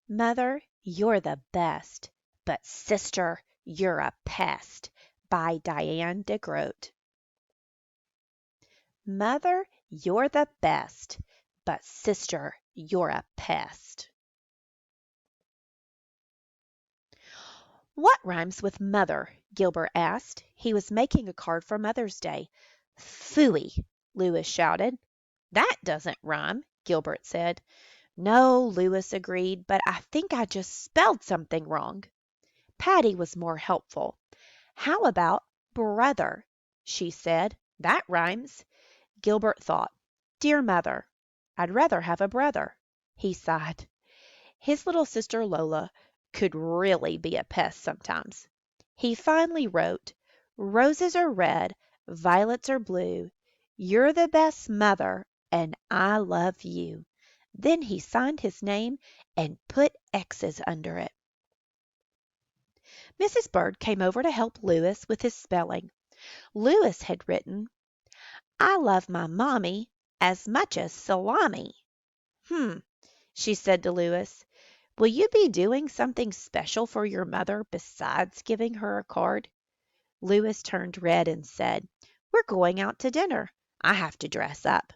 Mother, you're the best, but sister, you're a pest. By Diane DeGroat. Mother, you're the best, but sister, you're a pest. What rhymes with mother? Gilbert asked. He was making a card for Mother's Day. Phooey! Louis shouted. That doesn't rhyme, Gilbert said. No, Louis agreed, but I think I just spelled something wrong. Patty was more helpful. How about brother? She said. That rhymes. Gilbert thought, Dear Mother, I'd rather have a brother. He sighed. His little sister Lola could really be a pest sometimes. He finally wrote, Roses are red, violets are blue. You're the best mother, and I love you. Then he signed his name and put X's under it. Mrs. Bird came over to help Louis with his spelling. Louis had written, I love my mommy as much as salami. She said to Louis, will you be doing something special for your mother besides giving her a card? Louis turned red and said, We're going out to dinner. I have to dress up.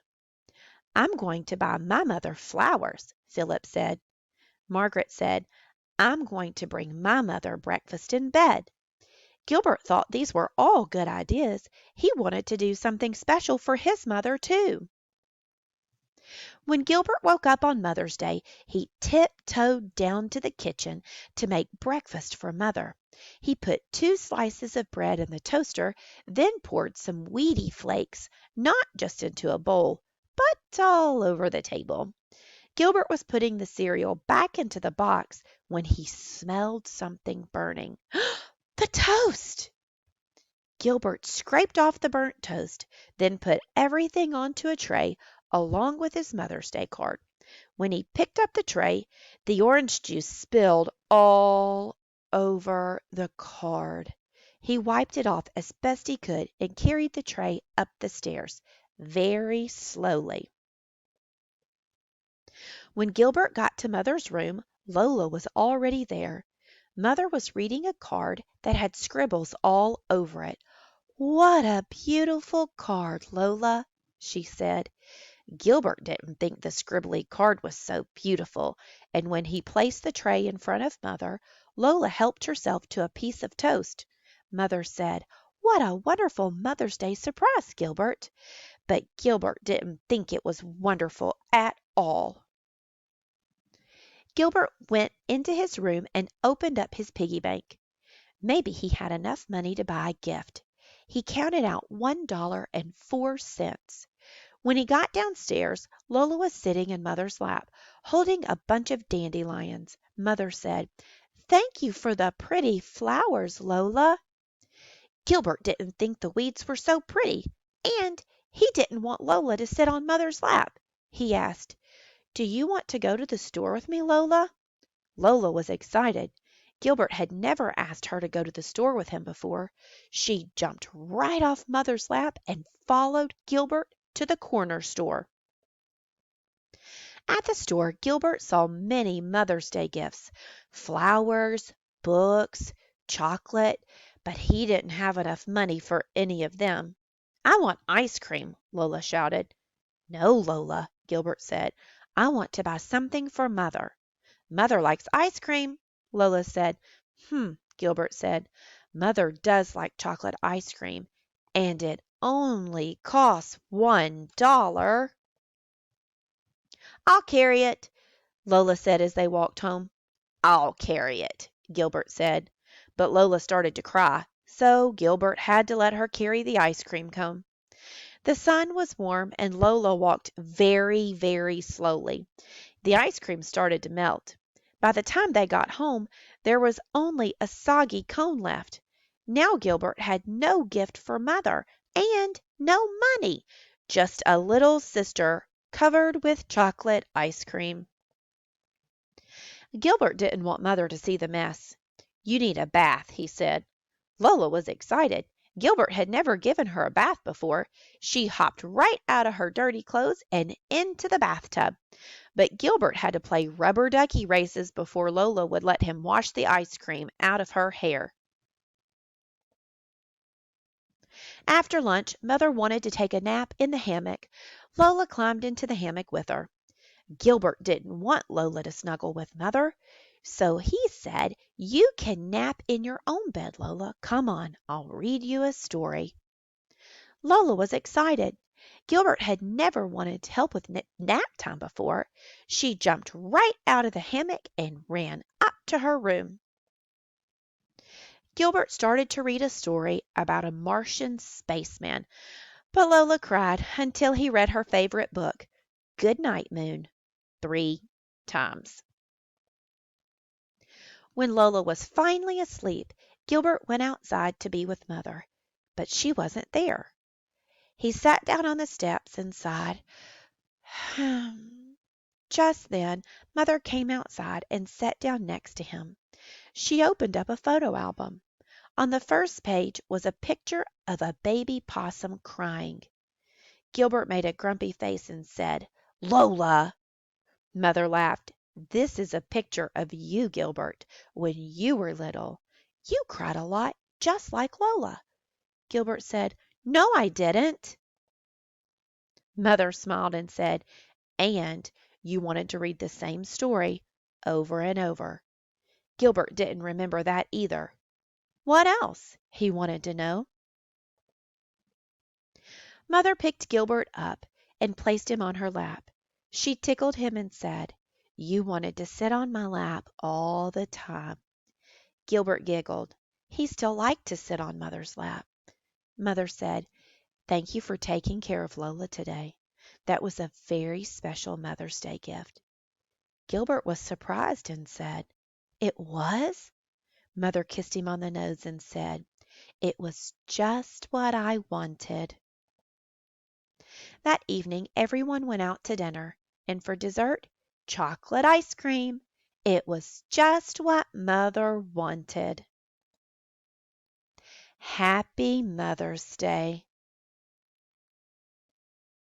I'm going to buy my mother flowers, Philip said. Margaret said, I'm going to bring my mother breakfast in bed. Gilbert thought these were all good ideas. He wanted to do something special for his mother, too. When Gilbert woke up on Mother's Day, he tiptoed down to the kitchen to make breakfast for Mother. He put 2 slices of bread in the toaster, then poured some Wheatie flakes, not just into a bowl, but all over the table. Gilbert was putting the cereal back into the box when he smelled something burning. The toast! Gilbert scraped off the burnt toast, then put everything onto a tray along with his Mother's Day card. When he picked up the tray, the orange juice spilled all over the card. He wiped it off as best he could and carried the tray up the stairs, very slowly. When Gilbert got to Mother's room, Lola was already there. Mother was reading a card that had scribbles all over it. What a beautiful card, Lola, she said. Gilbert didn't think the scribbly card was so beautiful, and when he placed the tray in front of Mother, Lola helped herself to a piece of toast. Mother said, What a wonderful Mother's Day surprise, Gilbert. But Gilbert didn't think it was wonderful at all. Gilbert went into his room and opened up his piggy bank. Maybe he had enough money to buy a gift. He counted out $1.04. When he got downstairs, Lola was sitting in Mother's lap, holding a bunch of dandelions. Mother said, Thank you for the pretty flowers, Lola. Gilbert didn't think the weeds were so pretty, and he didn't want Lola to sit on Mother's lap. He asked, Do you want to go to the store with me, Lola? Lola was excited. Gilbert had never asked her to go to the store with him before. She jumped right off Mother's lap and followed Gilbert to the corner store. At the store, Gilbert saw many Mother's Day gifts, flowers, books, chocolate, but he didn't have enough money for any of them. I want ice cream, Lola shouted. No, Lola, Gilbert said. I want to buy something for Mother. Mother likes ice cream, Lola said. Gilbert said. Mother does like chocolate ice cream, and it only costs $1. I'll carry it, Lola said as they walked home. I'll carry it, Gilbert said. But Lola started to cry, so Gilbert had to let her carry the ice cream cone. The sun was warm, and Lola walked very, very slowly. The ice cream started to melt. By the time they got home, there was only a soggy cone left. Now Gilbert had no gift for Mother, and no money, just a little sister covered with chocolate ice cream. Gilbert didn't want Mother to see the mess. You need a bath, he said. Lola was excited. Gilbert had never given her a bath before. She hopped right out of her dirty clothes and into the bathtub. But Gilbert had to play rubber ducky races before Lola would let him wash the ice cream out of her hair. After lunch, Mother wanted to take a nap in the hammock. Lola climbed into the hammock with her. Gilbert didn't want Lola to snuggle with Mother, so he said, "You can nap in your own bed, Lola. Come on, I'll read you a story." Lola was excited. Gilbert had never wanted to help with nap time before. She jumped right out of the hammock and ran up to her room. Gilbert started to read a story about a Martian spaceman, but Lola cried until he read her favorite book, Good Night Moon, 3 times. When Lola was finally asleep, Gilbert went outside to be with Mother, but she wasn't there. He sat down on the steps and sighed. Just then, Mother came outside and sat down next to him. She opened up a photo album. On the first page was a picture of a baby possum crying. Gilbert made a grumpy face and said, "Lola!" Mother laughed. "This is a picture of you, Gilbert, when you were little. You cried a lot, just like Lola." Gilbert said, "No, I didn't." Mother smiled and said, "And you wanted to read the same story over and over." Gilbert didn't remember that either. What else? He wanted to know. Mother picked Gilbert up and placed him on her lap. She tickled him and said, "You wanted to sit on my lap all the time." Gilbert giggled. He still liked to sit on Mother's lap. Mother said, "Thank you for taking care of Lola today. That was a very special Mother's Day gift." Gilbert was surprised and said, "It was?" Mother kissed him on the nose and said, "It was just what I wanted." That evening everyone went out to dinner, and for dessert, chocolate ice cream. It was just what Mother wanted. Happy Mother's Day.